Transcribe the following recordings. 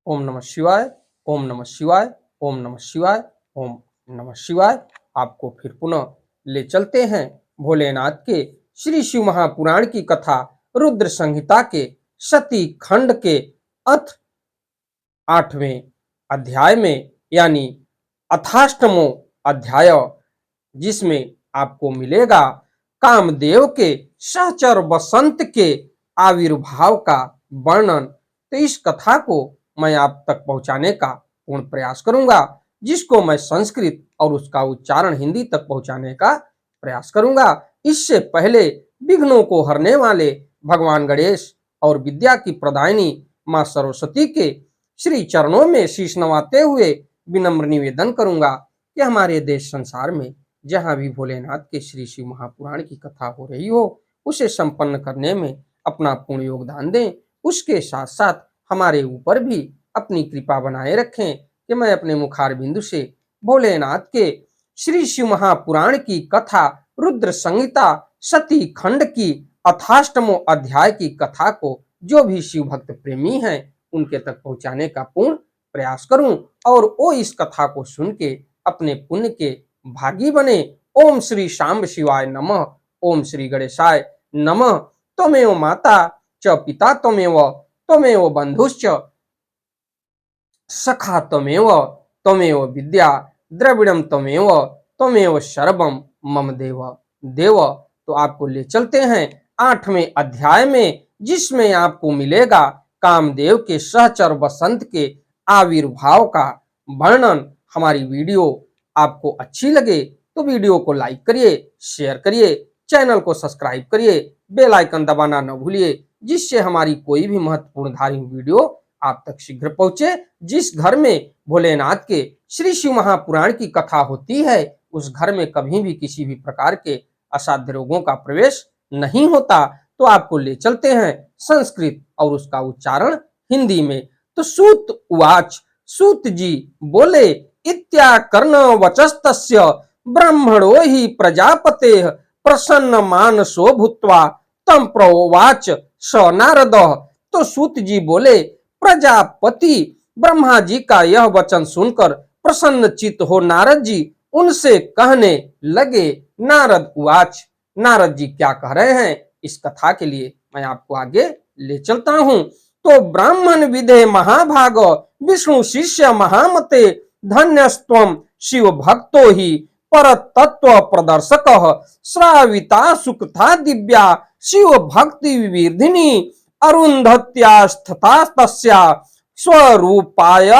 ओम नमः शिवाय, ओम नमः शिवाय, ओम नमः शिवाय, ओम नमः शिवाय। आपको फिर पुनः ले चलते हैं भोलेनाथ के श्री शिव महापुराण की कथा रुद्र संहिता के सती खंड के अथ 8वें अध्याय में, यानी अथाष्टमो अध्याय, जिसमें आपको मिलेगा कामदेव के सहचर वसंत के आविर्भाव का वर्णन। तो इस कथा को मैं आप तक पहुंचाने का पूर्ण प्रयास करूंगा, जिसको मैं संस्कृत और उसका उच्चारण हिंदी तक पहुंचाने का प्रयास करूंगा। इससे पहले विघ्नों को हरने वाले भगवान गणेश और विद्या की प्रदायिनी मां सरस्वती के श्री चरणों में शीश नवाते हुए विनम्र निवेदन करूंगा कि हमारे देश संसार में जहां भी भोलेनाथ के श्री शिव महापुराण की कथा हो रही हो, उसे संपन्न करने में अपना पूर्ण योगदान दें। उसके साथ साथ हमारे ऊपर भी अपनी कृपा बनाए रखें कि मैं अपने मुखार बिंदु से भोलेनाथ के श्री शिव महापुराण की कथा रुद्र संहिता सती खंड की अथाष्टमो अध्याय की कथा को जो भी शिव भक्त प्रेमी हैं उनके तक पहुंचाने का पूर्ण प्रयास करूं और वो इस कथा को सुन के अपने पुण्य के भागी बने। ओम श्री शांब शिवाय नमः। ओम श्री गणेशाय नमः। त्वमेव माता च पिता त्वमेव, त्वमेव बंधुश्च सखा त्वमेव, त्वमेव विद्या द्रविड़म त्वमेव, त्वमेव सर्वम मम देव। देव तो आपको ले चलते हैं 8वें अध्याय में, जिसमें आपको मिलेगा कामदेव के सहचर वसंत के आविर्भाव का वर्णन। हमारी वीडियो आपको अच्छी लगे तो वीडियो को लाइक करिए, शेयर करिए, चैनल को सब्सक्राइब करिए, बेल आइकन दबाना न भूलिए, जिससे हमारी कोई भी महत्वपूर्ण धार्मिक वीडियो आप तक शीघ्र पहुंचे। जिस घर में भोलेनाथ के श्री शिव महापुराण की कथा होती है, उस घर में कभी भी किसी भी प्रकार के असाध्य रोगों का प्रवेश नहीं होता। तो आपको ले चलते हैं संस्कृत और उसका उच्चारण हिंदी में। तो सूत उवाच, सूत जी बोले, इत्याकर्ण वचस्तस्य ब्रह्मणो हि प्रजापते प्रसन्न मानसो भूत्वा तम प्रोवाच स नारद। तो सूत जी बोले, प्रजापति ब्रह्मा जी का यह वचन सुनकर प्रसन्न चित्त हो नारद जी उनसे कहने लगे। नारद उवाच, नारद जी क्या कह रहे हैं इस कथा के लिए मैं आपको आगे ले चलता हूं। तो ब्राह्मण विदे महाभाग विष्णु शिष्य महामते धन्यस्त्वं शिव भक्तो ही पर तत्व प्रदर्शक श्राविता सुखता दिव्या शिव भक्ति विवर्धिनी अरुंधत्यास्थता तस्या स्वरूपाय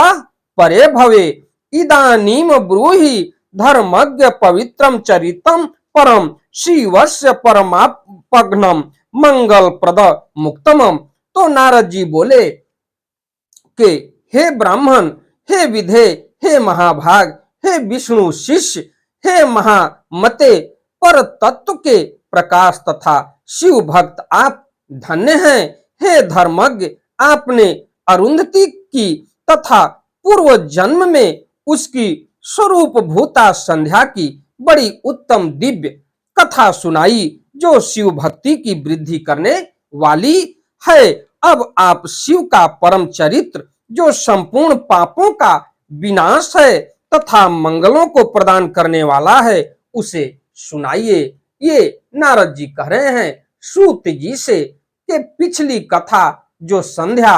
परे भवे इदानीम ब्रूहि धर्मज्ञ पवित्रम चरितम परम शिवस्य परमापग्नम मंगल प्रद मुक्तमम। तो नारद जी बोले कि हे ब्राह्मण, हे विधे, हे महाभाग, हे विष्णु शिष्य, हे महामते, पर तत्व के प्रकाश तथा शिव भक्त आप धन्य हैं। हे धर्मज्ञ, आपने अरुंधति की तथा पूर्व जन्म में उसकी स्वरूप भूता संध्या की बड़ी उत्तम दिव्य कथा सुनाई, जो शिव भक्ति की वृद्धि करने वाली है। अब आप शिव का परम चरित्र, जो संपूर्ण पापों का विनाश है तथा मंगलों को प्रदान करने वाला है, उसे सुनाइए। ये नारद जी कह रहे हैं सूत जी से कि पिछली कथा जो संध्या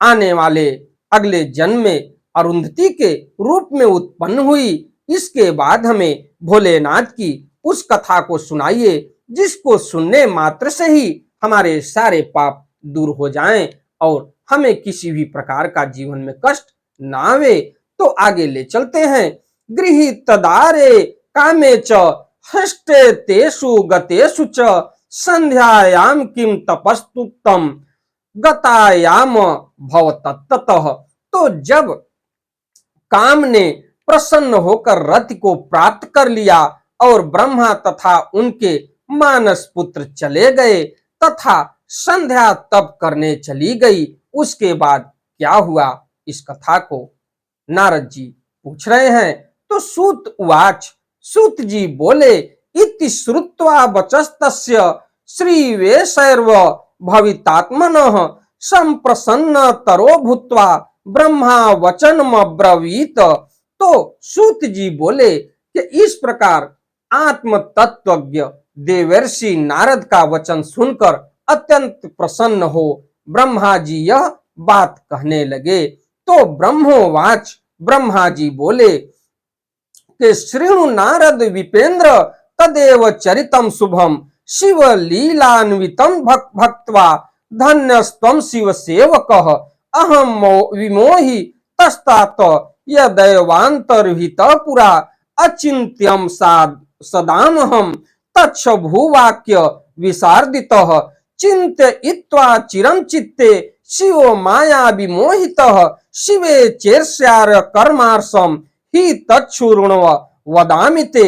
आने वाले अगले जन्म में अरुंधति के रूप में उत्पन्न हुई, इसके बाद हमें भोलेनाथ की उस कथा को सुनाइए, जिसको सुनने मात्र से ही हमारे सारे पाप दूर हो जाएं और हमें किसी भी प्रकार का जीवन में कष्ट ना आवे। तो आगे ले चलते हैं। गृहीत दारे कामे च हष्टे तेषु गतेषु च संध्यायाम किम तपस्तुतम गतायाम भवतत्ततः। तो जब काम ने प्रसन्न होकर रति को प्राप्त कर लिया और ब्रह्मा तथा उनके मानस पुत्र चले गए तथा संध्या तप करने चली गई, उसके बाद क्या हुआ इस कथा को नारद जी पूछ रहे हैं। तो सूत उवाच, सूत जी बोले, इति श्रुत्वा वचस्तस्य श्रीवेशैर्व भवितात्मनः संप्रसन्न तरो भूत्वा ब्रह्मा वचनमब्रवीत। तो सूत जी बोले कि इस प्रकार आत्म तत्वज्ञ देवर्षि नारद का वचन सुनकर अत्यंत प्रसन्न हो ब्रह्मा जी यह बात कहने लगे। तो ब्रह्मोवाच, ब्रह्मा जी बोले कि श्रीणु नारद विपेंद्र तदेव चरितम शुभम शिव लीलान्वितम भक्त्वा धन्यस्त्वं शिव सेवकः अहम विमोहि तस्तात यदैवांतर्हित पुरा अचिंत्यम सदामहम तच्छ भूवाक्य विशार्दितः चिंतयित्वा चिरं चित्ते शिवो माया विमोहितः शिवे चेर्ष्यार कर्मार्षम हि तच्छूर्णव वदामि ते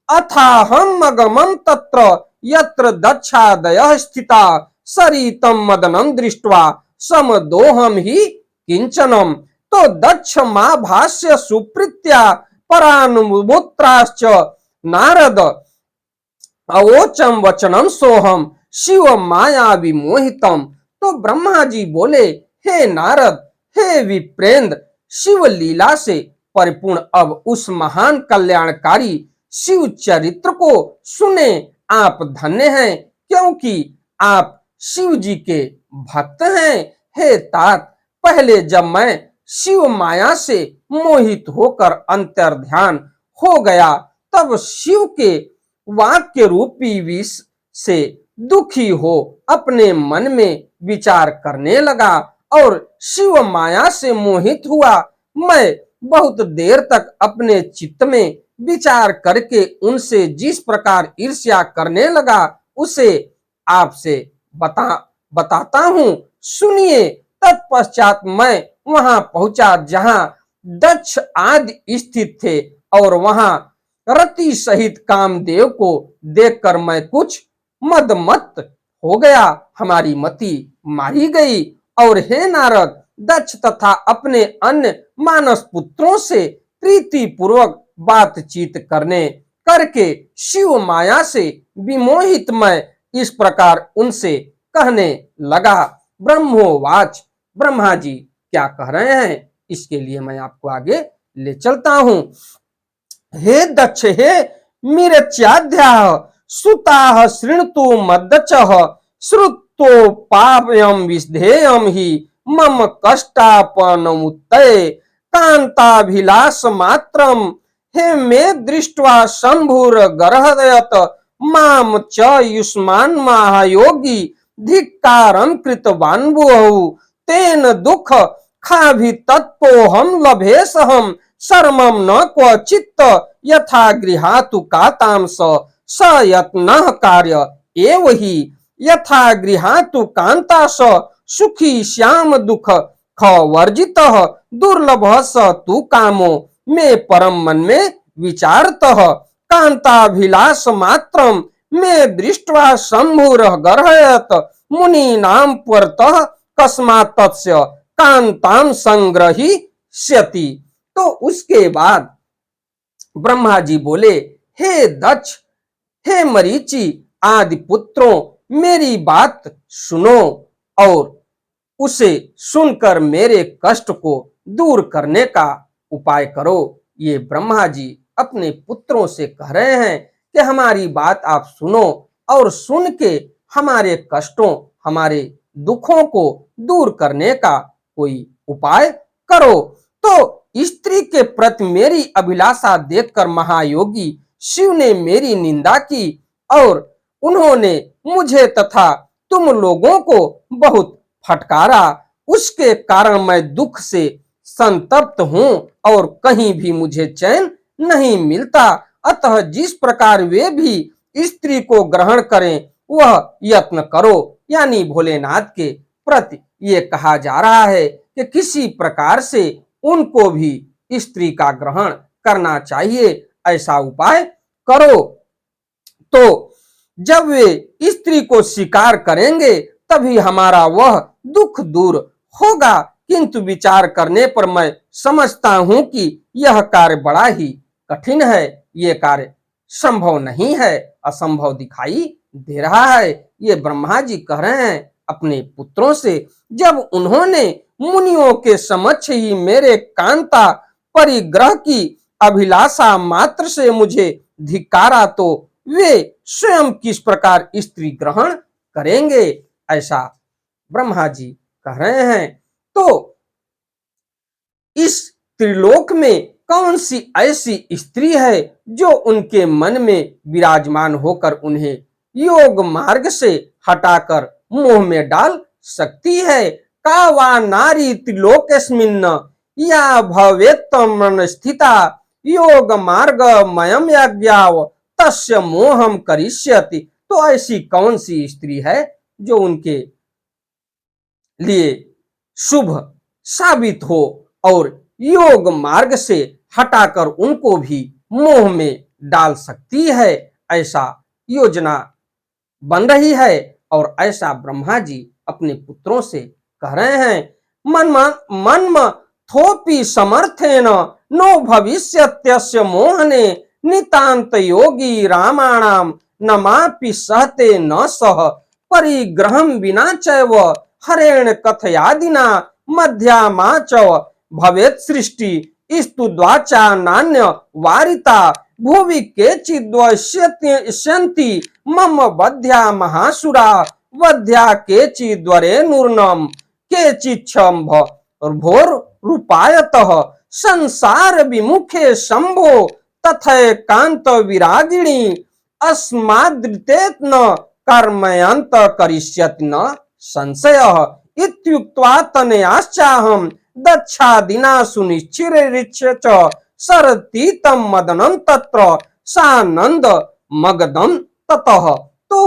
अथाहम अगमं तत्र यत्र दक्षादयः स्थिता सरितं मदनं दृष्ट्वा समदोहम हि किंचनम। तो दक्ष मां भाष्य सुप्रीत्या परानुमुत्राश्च नारद अवोचम वचनम सोहम शिव माया विमोहितम। तो ब्रह्मा जी बोले, हे नारद, हे विप्रेंद्र, शिव लीला से परिपूर्ण अब उस महान कल्याणकारी शिव चरित्र को सुने। आप धन्य हैं क्योंकि आप शिव जी के भक्त हैं। हे तात, पहले जब मैं शिव माया से मोहित होकर अंतर्ध्यान हो गया तब शिव के वाक्य रूपी विष से दुखी हो अपने मन में विचार करने लगा और शिव माया से मोहित हुआ। मैं बहुत देर तक अपने चित्त में विचार करके उनसे जिस प्रकार ईर्ष्या करने लगा उसे आपसे बताता हूं, सुनिए। तत्पश्चात मैं वहां पहुंचा जहां दक्ष आदि स्थित थे और वहां रति सहित कामदेव को देखकर मैं कुछ मदमत्त हो गया, हमारी मति मारी गई। और हे नारद, दक्ष तथा अपने अन्य मानस पुत्रों से प्रीति पूर्वक बातचीत करके शिव माया से विमोहित मैं इस प्रकार उनसे कहने लगा। ब्रह्मोवाच, ब्रह्मा जी क्या कह रहे हैं इसके लिए मैं आपको आगे ले चलता हूं। हे दक्ष, हे मीरच्याध्या सुता शृणुतु मद्दचः श्रुतो पापयम विधेयम ही मम कष्टापनमुत्तये कांताभिलाष मात्रम हे मे दृष्ट्वा शंभुर गर्हयत माम च युष्मान महायोगी धिक्कारं कृतवान् बहु तेन दुख खाभि तत्पोहम लभेशहम शर्मम न क्वचित् यथा गृहातु कातां स यत्नः कार्य एव हि यथा गृहातु कांता स सुखी श्याम दुख खवर्जितः दुर्लभः स तु कामो मे परम मन में विचारतः कांताभिलाष मात्रम मे दृष्ट्वा शंभुरः गर्हयत मुनीनां पुरतः कस्मात् तस्य कांतां संग्रहीष्यति। तो उसके बाद ब्रह्मा जी बोले, हे दक्ष, हे मरीचि आदि पुत्रों, मेरी बात सुनो और उसे सुनकर मेरे कष्ट को दूर करने का उपाय करो। ये ब्रह्मा जी अपने पुत्रों से कह रहे हैं कि हमारी बात आप सुनो और सुन के हमारे कष्टों, हमारे दुखों को दूर करने का कोई उपाय करो। तो स्त्री के प्रति मेरी अभिलाषा देखकर महायोगी शिव ने मेरी निंदा की और उन्होंने मुझे तथा तुम लोगों को बहुत फटकारा। उसके कारण मैं दुख से संतप्त हूं और कहीं भी मुझे चैन नहीं मिलता। अतः जिस प्रकार वे भी स्त्री को ग्रहण करें वह यत्न करो। यानी भोलेनाथ के प्रति ये कहा जा रहा है कि किसी प्रकार से उनको भी स्त्री का ग्रहण करना चाहिए, ऐसा उपाय करो। तो जब वे स्त्री को स्वीकार करेंगे तभी हमारा वह दुख दूर होगा। किंतु विचार करने पर मैं समझता हूं कि यह कार्य बड़ा ही कठिन है, ये कार्य संभव नहीं है, असंभव दिखाई दे रहा है। ये ब्रह्मा जी कह रहे हैं अपने पुत्रों से। जब उन्होंने मुनियों के समक्ष ही मेरे कांता परिग्रह की अभिलाषा मात्र से मुझे धिक्कारा तो वे स्वयं किस प्रकार स्त्री ग्रहण करेंगे, ऐसा ब्रह्मा जी कह रहे हैं। तो इस त्रिलोक में कौन सी ऐसी स्त्री है जो उनके मन में विराजमान होकर उन्हें योग मार्ग से हटाकर मोह में डाल सकती है। का वा नारी त्रिलोकेस्मिन् या भवेत् मन स्थिता योग मार्ग मयम यज्ञाव तस्य मोहम करिष्यति। तो ऐसी कौन सी स्त्री है जो उनके लिए शुभ साबित हो और योग मार्ग से हटाकर उनको भी मोह में डाल सकती है, ऐसा योजना बन रही है। और ऐसा ब्रह्मा जी अपने पुत्रों से कह रहे हैं। मन्म थोपि समर्थेन नो भविष्यत्यस्य मोहने नितांत योगी रामाणाम नमापि सहते न सह परिग्रहं विना चैव हरेण कथयादिना मध्यामा च भवेत् सृष्टि स्तुद्वाचा नान्य वारिता भुवि केचिद्वश्यन्ति मम वध्या महासुरा वध्या केचिद्वरे नूर्णम केचिच्छम्भ भोर रूपायतः संसार विमुखे शंभो तथै कांत विरागिणी अस्मादृतेत न कर्मयंत करिष्यति न संशयः इत्युक्त्वा तनयाश्चाहं दक्षादिना सुनिश्चिररिच्य च सरतीतं मदनं तत्र सानंद मगदम ततः। तो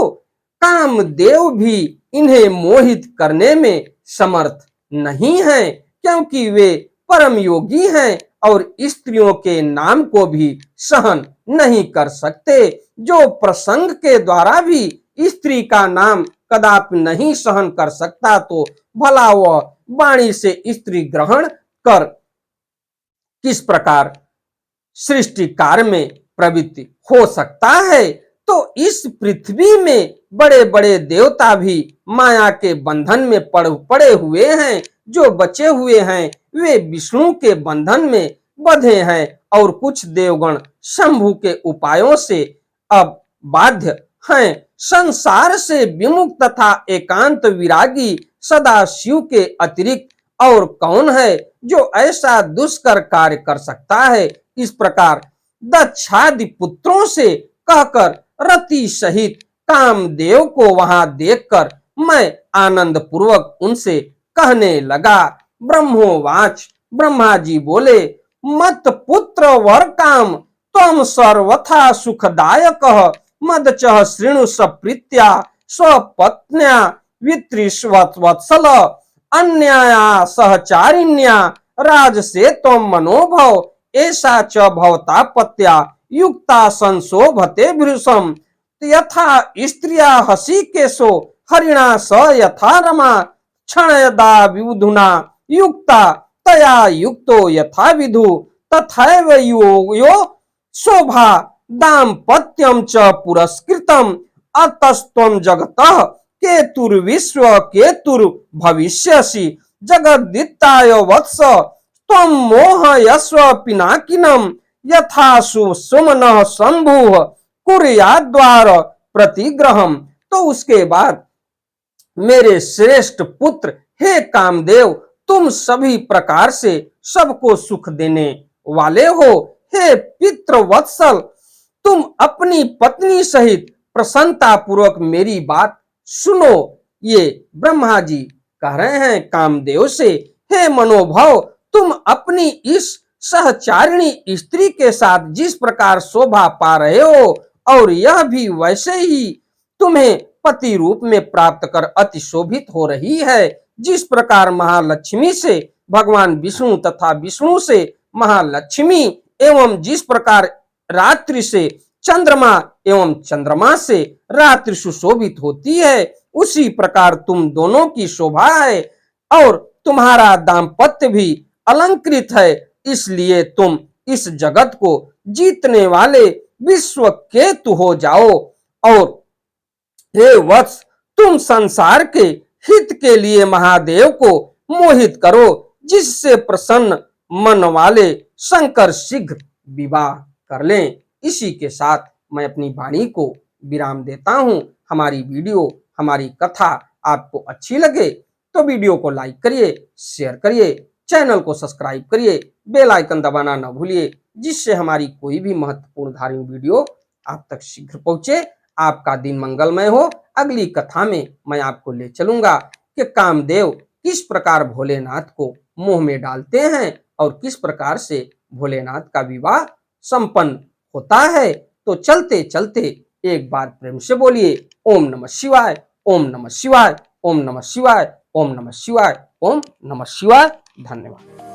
कामदेव भी इन्हें मोहित करने में समर्थ नहीं है, क्योंकि वे परम योगी हैं और स्त्रियों के नाम को भी सहन नहीं कर सकते। जो प्रसंग के द्वारा भी स्त्री का नाम कदापि नहीं सहन कर सकता, तो भला वह वाणी से स्त्री ग्रहण कर किस प्रकार सृष्टि कार्य में प्रवृत्ति हो सकता है। तो इस पृथ्वी में बड़े बड़े देवता भी माया के बंधन में पड़े हुए हैं। जो बचे हुए हैं वे विष्णु के बंधन में बंधे हैं और कुछ देवगण शंभु के उपायों से अब बाध्य हैं। संसार से विमुख तथा एकांत विरागी सदा शिव के अतिरिक्त और कौन है जो ऐसा दुष्कर कार्य कर सकता है। इस प्रकार दक्षादि पुत्रों से कहकर रति सहित कामदेव को वहां देखकर मैं आनंद पूर्वक उनसे कहने लगा। ब्रह्मोवाच, ब्रह्मा जी बोले, मत पुत्र वर काम त्वं सर्वथा सुखदायकः मदचः शृणु सप्रीत्या स्वपत्न्या वित्रिष्वत्सल अन्याया सहचारिण्या राजसे त्वं मनोभव ऐसा च भवता पत्या युक्ता संशोभते भृशम यथा स्त्रिया हसिकेशो हरिणा स यथा रमा क्षणयदा विबुधुना युक्ता तया युक्तो यथा विधु तथैव यो शोभा दाम्पत्यं च पुरस्कृतम् अतस्त्वं जगतः केतुर्विश्व केतुर्भविष्यसि जगद्दित्ताय वत्स त्वं मोहयस्व पिनाकिनं यथा सुमनः शंभुः कुर्याद्वार प्रतिग्रहम्। तो उसके बाद मेरे श्रेष्ठ पुत्र, हे कामदेव, तुम सभी प्रकार से सबको सुख देने वाले हो। हे पितृ वत्सल, तुम अपनी पत्नी सहित प्रसन्नता पूर्वक मेरी बात सुनो। ये ब्रह्मा जी कह रहे हैं कामदेव से, हे मनोभव, तुम अपनी इस सहचारिणी स्त्री के साथ जिस प्रकार शोभा पा रहे हो और यह भी वैसे ही तुम्हें पति रूप में प्राप्त कर अति शोभित हो रही है। जिस प्रकार महालक्ष्मी से भगवान विष्णु तथा विष्णु से महालक्ष्मी एवं जिस प्रकार रात्रि से चंद्रमा एवं चंद्रमा से रात्रि सुशोभित होती है, उसी प्रकार तुम दोनों की शोभा है और तुम्हारा दाम्पत्य भी अलंकृत है। इसलिए तुम इस जगत को जीतने वाले विश्व केतु हो जाओ और हे वत्स, तुम संसार के हित के लिए महादेव को मोहित करो, जिससे प्रसन्न मन वाले शंकर शीघ्र विवाह कर लें। इसी के साथ मैं अपनी वाणी को विराम देता हूं। हमारी वीडियो, हमारी कथा आपको अच्छी लगे तो वीडियो को लाइक करिए, शेयर करिए, चैनल को सब्सक्राइब करिए, बेल आइकन दबाना न भूलिए, जिससे हमारी कोई भी महत्वपूर्ण धार्मिक वीडियो आप तक शीघ्र पहुंचे। आपका दिन मंगलमय हो। अगली कथा में मैं आपको ले चलूंगा कि कामदेव किस प्रकार भोलेनाथ को मोह में डालते हैं और किस प्रकार से भोलेनाथ का विवाह संपन्न होता है। तो चलते चलते एक बार प्रेम से बोलिए ओम नमः शिवाय, ओम नमः शिवाय, ओम नमः शिवाय, ओम नमः शिवाय, ओम नमः शिवाय। धन्यवाद।